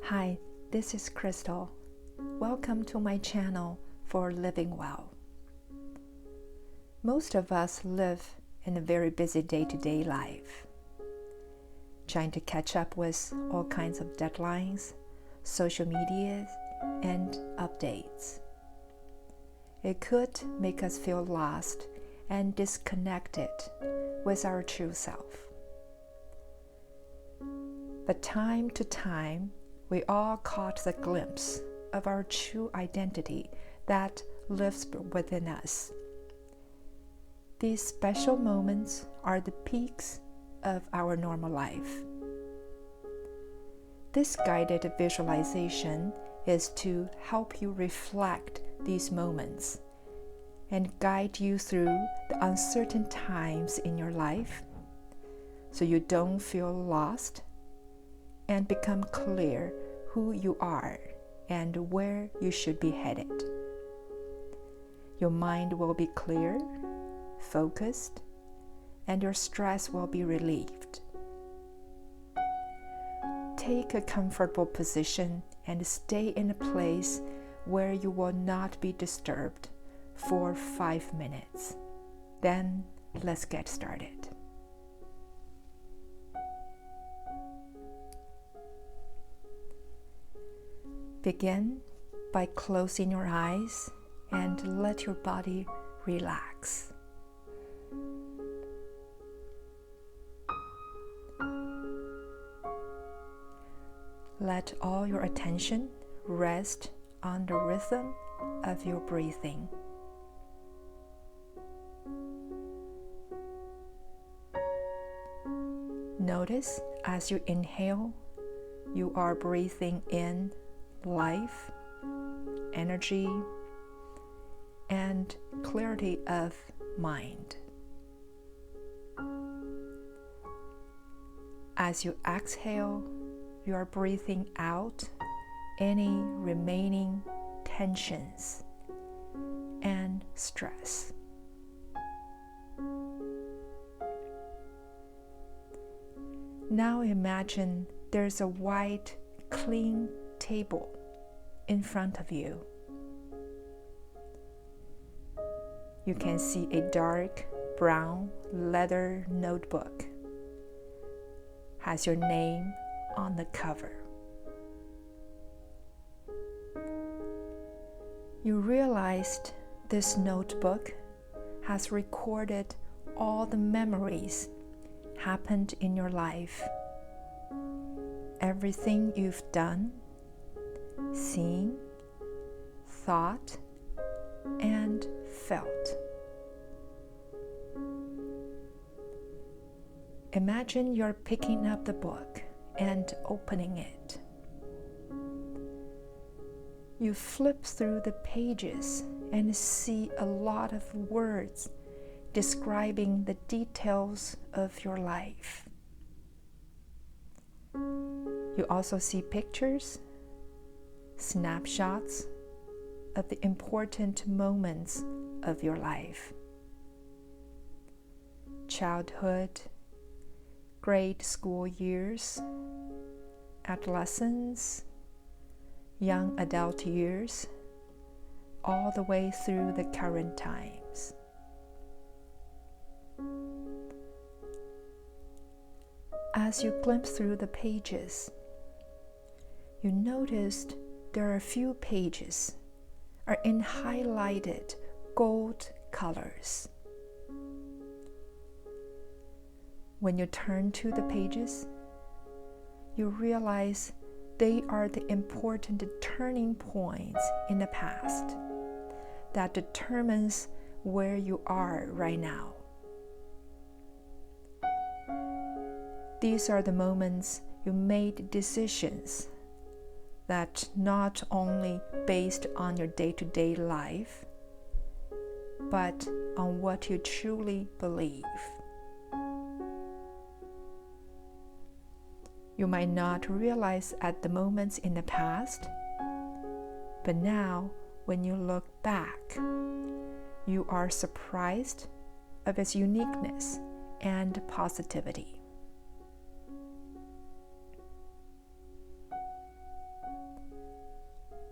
Hi, this is Crystal. Welcome to my channel for Living Well. Most of us live in a very busy day-to-day life, trying to catch up with all kinds of deadlines, social media, and updates. It could make us feel lost and disconnected with our true self. But time to time, we all caught the glimpse of our true identity that lives within us. These special moments are the peaks of our normal life. This guided visualization is to help you reflect these moments and guide you through the uncertain times in your life so you don't feel lost and become clear who you are and where you should be headed. Your mind will be clear, focused, and your stress will be relieved. Take a comfortable position and stay in a place where you will not be disturbed for 5 minutes. Then let's get started. Begin by closing your eyes and let your body relax. Let all your attention rest on the rhythm of your breathing. Notice as you inhale, you are breathing in life, energy, and clarity of mind. As you exhale, you are breathing out any remaining tensions and stress. Now imagine there's a white, clean table in front of you. You can see a dark brown leather notebook. Has your name on the cover. You realized this notebook has recorded all the memories happened in your life. Everything you've done, seen, thought, and felt. Imagine you're picking up the book and opening it. You flip through the pages and see a lot of words describing the details of your life. You also see pictures, snapshots of the important moments of your life. Childhood, grade school years, adolescence, young adult years, all the way through the current times. As you glimpse through the pages, you noticed there are a few pages are in highlighted gold colors. When you turn to the pages, you realize they are the important turning points in the past that determines where you are right now. These are the moments you made decisions that not only based on your day-to-day life, but on what you truly believe. You might not realize at the moments in the past, but now when you look back, you are surprised of its uniqueness and positivity.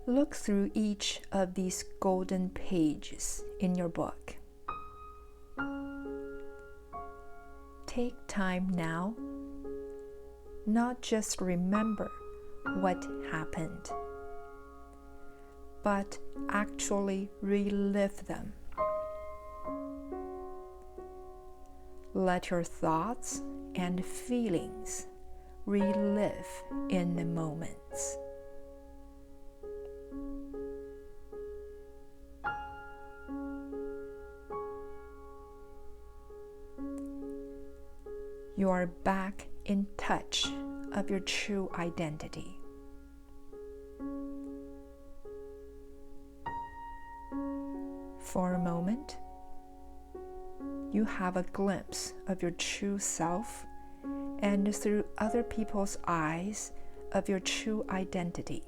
Look through each of these golden pages in your book. Take time now, not just remember what happened, but actually relive them. Let your thoughts and feelings relive in the moments. You are back in touch of your true identity. For a moment, you have a glimpse of your true self and through other people's eyes of your true identity.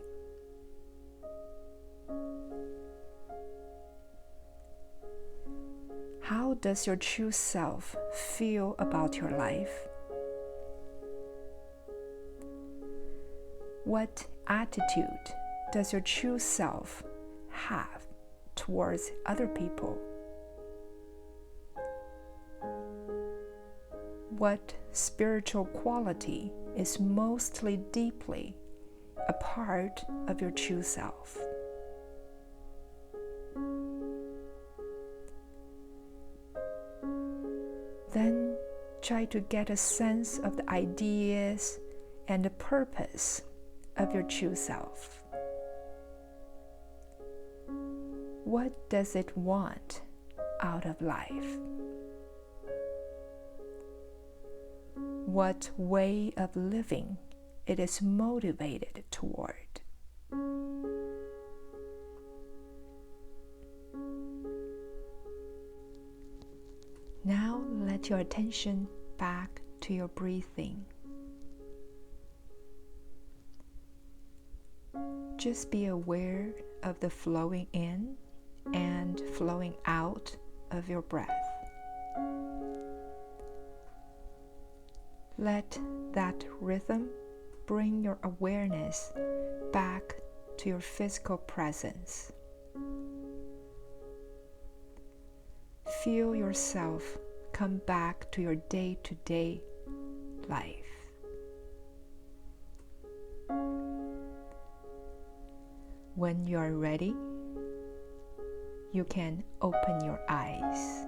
How does your true self feel about your life? What attitude does your true self have towards other people? What spiritual quality is mostly deeply a part of your true self? Then try to get a sense of the ideas and the purpose of your true self. What does it want out of life? What way of living it is motivated toward? Now let your attention back to your breathing. Just be aware of the flowing in and flowing out of your breath. Let that rhythm bring your awareness back to your physical presence. Feel yourself come back to your day-to-day life. When you are ready, you can open your eyes.